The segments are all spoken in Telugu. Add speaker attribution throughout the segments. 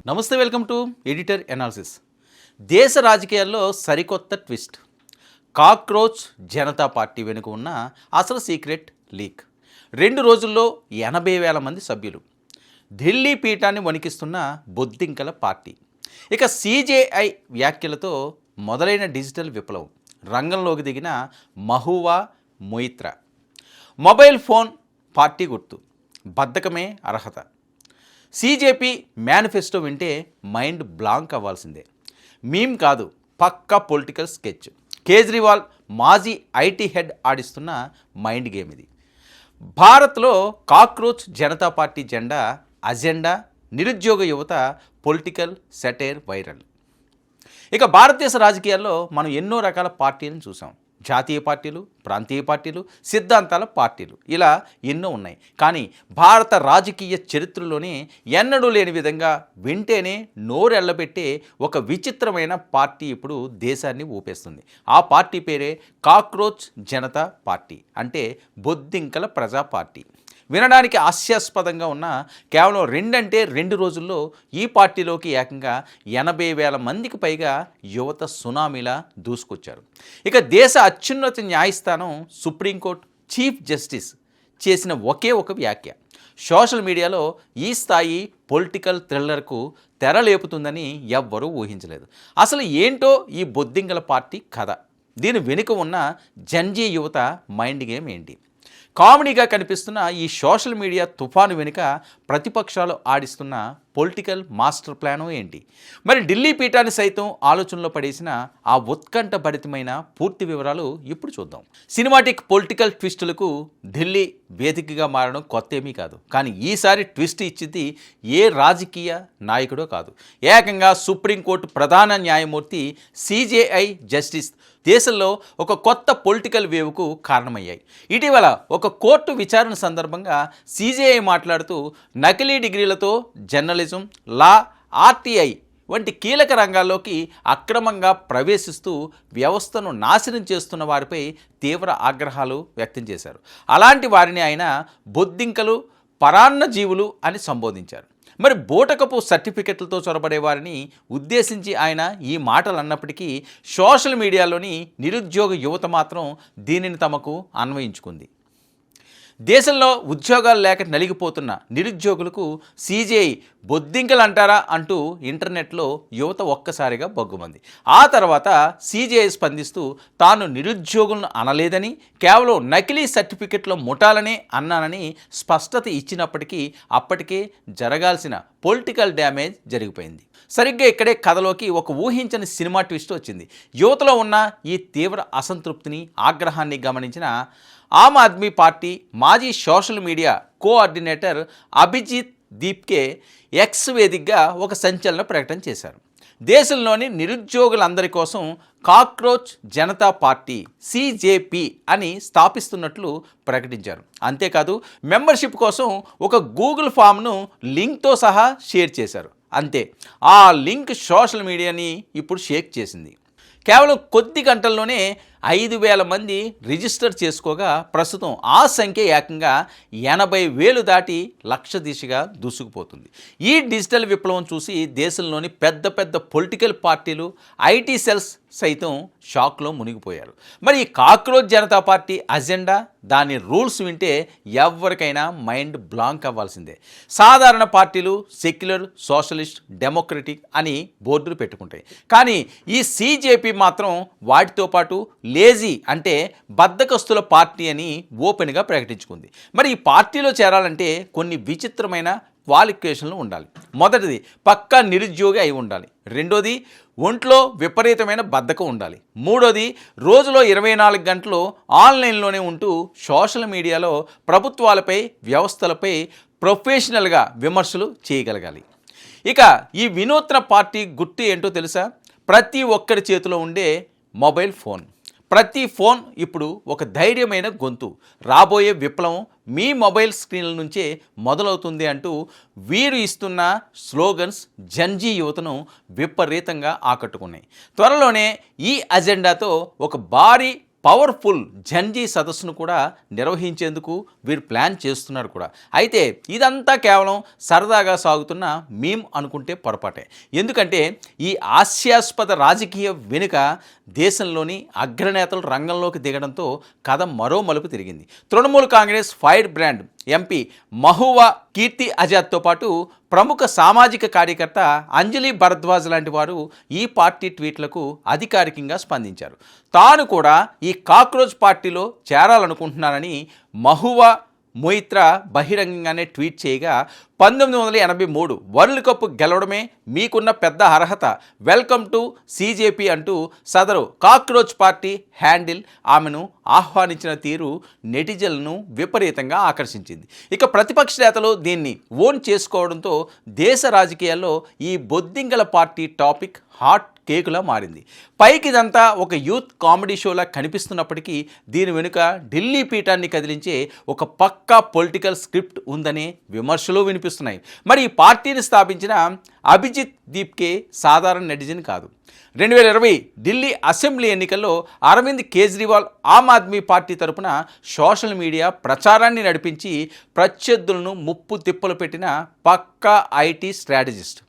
Speaker 1: నమస్తే, వెల్కమ్ టు ఎడిటర్ ఎనాలిసిస్. దేశ రాజకీయాల్లో సరికొత్త ట్విస్ట్. కాక్రోచ్ జనతా పార్టీ వెనుక ఉన్న అసలు సీక్రెట్ లీక్. 2 రోజుల్లో 80,000 మంది సభ్యులు. ఢిల్లీ పీఠాన్ని వణికిస్తున్న బొద్దింకల పార్టీ. ఇక సిజేఐ వ్యాఖ్యలతో మొదలైన డిజిటల్ విప్లవం. రంగంలోకి దిగిన Mahua Moitra. Mobile phone party గుర్తు, బద్ధకమే అర్హత. సీజేపీ మేనిఫెస్టో వింటే మైండ్ బ్లాంక్ అవ్వాల్సిందే. మీమ్ కాదు, పక్కా పొలిటికల్ స్కెచ్. కేజ్రీవాల్ మాజీ ఐటీ హెడ్ ఆడిస్తున్న మైండ్ గేమ్ ఇది. భారత్లో కాక్రోచ్ జనతా పార్టీ జెండా, అజెండా, నిరుద్యోగ యువత, పొలిటికల్ సెటైర్ వైరల్. ఇక భారతదేశ రాజకీయాల్లో మనం ఎన్నో రకాల పార్టీలను చూసాం. జాతీయ పార్టీలు, ప్రాంతీయ పార్టీలు, సిద్ధాంతాల పార్టీలు, ఇలా ఎన్నో ఉన్నాయి. కానీ భారత రాజకీయ చరిత్రలోనే ఎన్నడూ లేని విధంగా వింటేనే నోరెళ్లబెట్టే ఒక విచిత్రమైన పార్టీ ఇప్పుడు దేశాన్ని ఊపేస్తుంది. ఆ పార్టీ పేరే కాక్రోచ్ జనతా పార్టీ, అంటే బొద్దింకల ప్రజా పార్టీ. వినడానికి హాస్యాస్పదంగా ఉన్న కేవలం 2 రోజుల్లో ఈ పార్టీలోకి ఏకంగా 80,000 మందికి పైగా యువత సునామీలా దూసుకొచ్చారు. ఇక దేశ అత్యున్నత న్యాయస్థానం సుప్రీంకోర్టు చీఫ్ జస్టిస్ చేసిన ఒకే ఒక వ్యాఖ్య సోషల్ మీడియాలో ఈ స్థాయి పొలిటికల్ థ్రిల్లర్కు తెరలేపుతుందని ఎవ్వరూ ఊహించలేదు. అసలు ఏంటో ఈ బొద్దింకల పార్టీ కథ, దీని వెనుక ఉన్న జంజీ యువత మైండ్ గేమ్ ఏంటి? కామెడీగా కనిపిస్తున్న ఈ సోషల్ మీడియా తుఫాను వెనుక ప్రతిపక్షాలు ఆడిస్తున్న పొలిటికల్ మాస్టర్ ప్లాను ఏంటి? మరి ఢిల్లీ పీఠాన్ని సైతం ఆలోచనలో పడేసిన ఆ ఉత్కంఠభరితమైన పూర్తి వివరాలు ఇప్పుడు చూద్దాం. సినిమాటిక్ పొలిటికల్ ట్విస్టులకు ఢిల్లీ వేదికగా మారడం కొత్త ఏమీ కాదు. కానీ ఈసారి ట్విస్ట్ ఇచ్చింది ఏ రాజకీయ నాయకుడో కాదు, ఏకంగా సుప్రీంకోర్టు ప్రధాన న్యాయమూర్తి సిజేఐ జస్టిస్ దేశంలో ఒక కొత్త పొలిటికల్ వేవ్కు కారణమయ్యాయి. ఇటీవల ఒక కోర్టు విచారణ సందర్భంగా సిజేఐ మాట్లాడుతూ నకిలీ డిగ్రీలతో జర్నలిజం, లా, ఆర్టీఐ వంటి కీలక రంగాల్లోకి అక్రమంగా ప్రవేశిస్తూ వ్యవస్థను నాశనం చేస్తున్న వారిపై తీవ్ర ఆగ్రహాలు వ్యక్తం చేశారు. అలాంటి వారిని ఆయన బొద్దింకలు, పరాన్న జీవులు అని సంబోధించారు. మరి బూటకపు సర్టిఫికెట్లతో చొరబడే వారిని ఉద్దేశించి ఆయన ఈ మాటలు అన్నప్పటికీ సోషల్ మీడియాలోని నిరుద్యోగ యువత మాత్రం దీనిని తమకు అన్వయించుకుంది. దేశంలో ఉద్యోగాలు లేక నలిగిపోతున్న నిరుద్యోగులకు సీజేఐ బొద్దింకలు అంటారా అంటూ ఇంటర్నెట్లో యువత ఒక్కసారిగా బగ్గుమంది. ఆ తర్వాత సీజేఐ స్పందిస్తూ తాను నిరుద్యోగులను అనలేదని, కేవలం నకిలీ సర్టిఫికెట్ల ముఠాలనే అన్నానని స్పష్టత ఇచ్చినప్పటికీ అప్పటికే జరగాల్సిన పొలిటికల్ డ్యామేజ్ జరిగిపోయింది. సరిగ్గా ఇక్కడే కథలోకి ఒక ఊహించని సినిమా ట్విస్ట్ వచ్చింది. యువతలో ఉన్న ఈ తీవ్ర అసంతృప్తిని, ఆగ్రహాన్ని గమనించిన ఆమ్ ఆద్మీ పార్టీ మాజీ social media coordinator Abhijit Dipke X వేదికగా ఒక సంచలన ప్రకటన చేశారు. దేశంలోని నిరుద్యోగులందరి కోసం కాక్రోచ్ జనతా పార్టీ సిజేపీ అని స్థాపిస్తున్నట్లు ప్రకటించారు. అంతేకాదు, మెంబర్షిప్ కోసం ఒక గూగుల్ ఫామ్ను లింక్తో సహా షేర్ చేశారు. అంతే, ఆ లింక్ సోషల్ మీడియాని ఇప్పుడు షేక్ చేసింది. కేవలం కొద్ది గంటల్లోనే 5,000 మంది రిజిస్టర్ చేసుకోగా ప్రస్తుతం ఆ సంఖ్య ఏకంగా 80,000 దాటి లక్ష దిశగా దూసుకుపోతుంది. ఈ డిజిటల్ విప్లవం చూసి దేశంలోని పెద్ద పెద్ద పొలిటికల్ పార్టీలు, ఐటీ సెల్స్ సైతం షాక్లో మునిగిపోయారు. మరి ఈ కాక్రోచ్ జనతా పార్టీ అజెండా, దాని రూల్స్ వింటే ఎవరికైనా మైండ్ బ్లాంక్ అవ్వాల్సిందే. సాధారణ పార్టీలు సెక్యులర్, సోషలిస్ట్, డెమోక్రటిక్ అని బోర్డులు పెట్టుకుంటాయి. కానీ ఈ సిజేపీ మాత్రం వాటితో పాటు లేజీ అంటే బద్ధకస్తుల పార్టీ అని ఓపెన్గా ప్రకటించుకుంది. మరి ఈ పార్టీలో చేరాలంటే కొన్ని విచిత్రమైన క్వాలిఫికేషన్లు ఉండాలి. మొదటిది, పక్కా నిరుద్యోగి అయి ఉండాలి. రెండోది, ఒంట్లో విపరీతమైన బద్ధకం ఉండాలి. మూడోది, రోజులో 24 గంటలు ఆన్లైన్లోనే ఉంటూ సోషల్ మీడియాలో ప్రభుత్వాలపై, వ్యవస్థలపై ప్రొఫెషనల్గా విమర్శలు చేయగలగాలి. ఇక ఈ వినూత్న పార్టీ గుర్తు ఏంటో తెలుసా? ప్రతి ఒక్కరి చేతిలో ఉండే మొబైల్ ఫోన్. ప్రతి ఫోన్ ఇప్పుడు ఒక ధైర్యమైన గొంతు. రాబోయే విప్లవం మీ మొబైల్ స్క్రీన్ల నుంచే మొదలవుతుంది అంటూ వీరు ఇస్తున్న స్లోగన్స్ జంజీ యువతను విపరీతంగా ఆకట్టుకున్నాయి. త్వరలోనే ఈ అజెండాతో ఒక భారీ పవర్ఫుల్ జన్జీ సదస్సును కూడా నిర్వహించేందుకు వీరు ప్లాన్ చేస్తున్నారు కూడా. అయితే ఇదంతా కేవలం సరదాగా సాగుతున్న మీమ్ అనుకుంటే పొరపాటే. ఎందుకంటే ఈ హాస్యాస్పద రాజకీయ వెనుక దేశంలోని అగ్రనేతలు రంగంలోకి దిగడంతో కథ మరో మలుపు తిరిగింది. Trinamool Congress fire brand MP Mahua Kirti ఆజాద్తో పాటు ప్రముఖ సామాజిక కార్యకర్త అంజలి భరద్వాజ్ లాంటి వారు ఈ పార్టీ ట్వీట్లకు అధికారికంగా స్పందించారు. తాను కూడా ఈ కాక్రోచ్ పార్టీలో చేరాలనుకుంటున్నానని మహువా మొయిత్రా బహిరంగంగానే ట్వీట్ చేయగా 1983 వరల్డ్ కప్ గెలవడమే మీకున్న పెద్ద అర్హత, వెల్కమ్ టు సీజేపీ అంటూ సదరు కాక్రోచ్ పార్టీ హ్యాండిల్ ఆమెను ఆహ్వానించిన తీరు నెటిజన్లను విపరీతంగా ఆకర్షించింది. ఇక ప్రతిపక్ష నేతలు దీన్ని ఓన్ చేసుకోవడంతో దేశ రాజకీయాల్లో ఈ బొద్దింకల పార్టీ టాపిక్ హాట్ కేకులా మారింది. పైకి ఇదంతా ఒక యూత్ కామెడీ షోలా కనిపిస్తున్నప్పటికీ దీని వెనుక ఢిల్లీ పీఠాన్ని కదిలించే ఒక పక్కా పొలిటికల్ స్క్రిప్ట్ ఉందనే విమర్శలు వినిపిస్తున్నాయి. మరి ఈ పార్టీని స్థాపించిన అభిజిత్ దీప్కే సాధారణ నెటిజన్ కాదు. 2020 ఢిల్లీ అసెంబ్లీ ఎన్నికల్లో అరవింద్ కేజ్రీవాల్ ఆమ్ ఆద్మీ పార్టీ తరపున సోషల్ మీడియా ప్రచారాన్ని నడిపించి ప్రత్యర్థులను ముప్పు తిప్పలు పెట్టిన పక్కా ఐటీ స్ట్రాటజిస్ట్.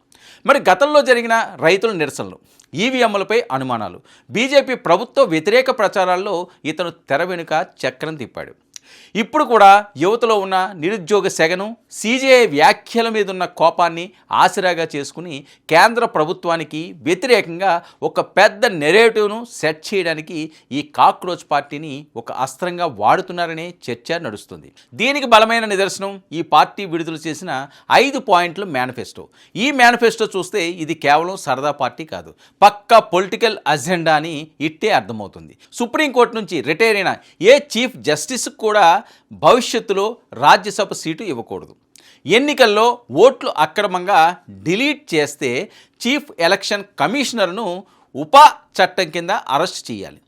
Speaker 1: మరి గతంలో జరిగిన రైతుల నిరసనలు, ఈవీఎంలపై అనుమానాలు, బీజేపీ ప్రభుత్వ వ్యతిరేక ప్రచారాల్లో ఇతను తెర వెనుక చక్రం తిప్పాడు. ఇప్పుడు కూడా యువతలో ఉన్న నిరుద్యోగ సెగను, సీజేఐ వ్యాఖ్యల మీద ఉన్న కోపాన్ని ఆసరాగా చేసుకుని కేంద్ర ప్రభుత్వానికి వ్యతిరేకంగా ఒక పెద్ద నెరేటివ్ను సెట్ చేయడానికి ఈ కాక్రోచ్ పార్టీని ఒక అస్త్రంగా వాడుతున్నారనే చర్చ నడుస్తుంది. దీనికి బలమైన నిదర్శనం ఈ పార్టీ విడుదల చేసిన 5 పాయింట్ల మేనిఫెస్టో. ఈ మేనిఫెస్టో చూస్తే ఇది కేవలం సరదా పార్టీ కాదు, పక్కా పొలిటికల్ అజెండా అని ఇట్టే అర్థమవుతుంది. సుప్రీంకోర్టు నుంచి రిటైర్ అయిన ఏ చీఫ్ జస్టిస్కి కూడా భవిష్యత్తులో రాజ్యసభ సీటు ఇవ్వకూడదు. ఎన్నికల్లో ఓట్లు అక్రమంగా డిలీట్ చేస్తే చీఫ్ ఎలక్షన్ కమిషనర్ను ఉపా చట్టం కింద అరెస్ట్ చేయాలి.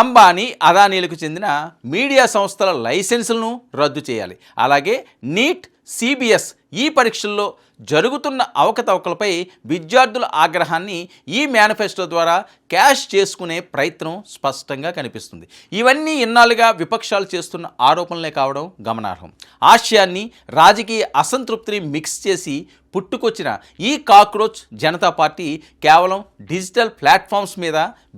Speaker 1: అంబానీ, అదానీలకు చెందిన మీడియా సంస్థల లైసెన్సులను రద్దు చేయాలి. అలాగే నీట్, సిబిఎస్ ఈ పరీక్షల్లో జరుగుతున్న అవకతవకలపై విద్యార్థుల ఆగ్రహాన్ని ఈ మేనిఫెస్టో ద్వారా క్యాష్ చేసుకునే ప్రయత్నం స్పష్టంగా కనిపిస్తుంది. ఇవన్నీ ఇన్నాళ్ళుగా విపక్షాలు చేస్తున్న ఆరోపణలే కావడం గమనార్హం. ఆశయాన్ని, రాజకీయ అసంతృప్తిని మిక్స్ చేసి పుట్టుకొచ్చిన ఈ కాక్రోచ్ జనతా పార్టీ కేవలం డిజిటల్ ప్లాట్ఫామ్స్ మీద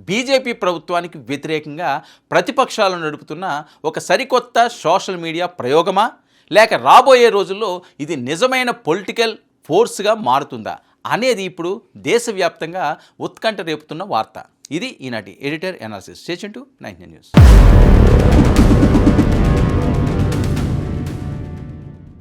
Speaker 1: బీజేపీ ప్రభుత్వానికి వ్యతిరేకంగా ప్రతిపక్షాలను నడుపుతున్న ఒక సరికొత్త సోషల్ మీడియా ప్రయోగమా, లేక రాబోయే రోజుల్లో ఇది నిజమైన పొలిటికల్ ఫోర్స్గా మారుతుందా అనేది ఇప్పుడు దేశవ్యాప్తంగా ఉత్కంఠ రేపుతున్న వార్త. ఇది ఈనాటి editor analysis. Stay tuned to 99 news.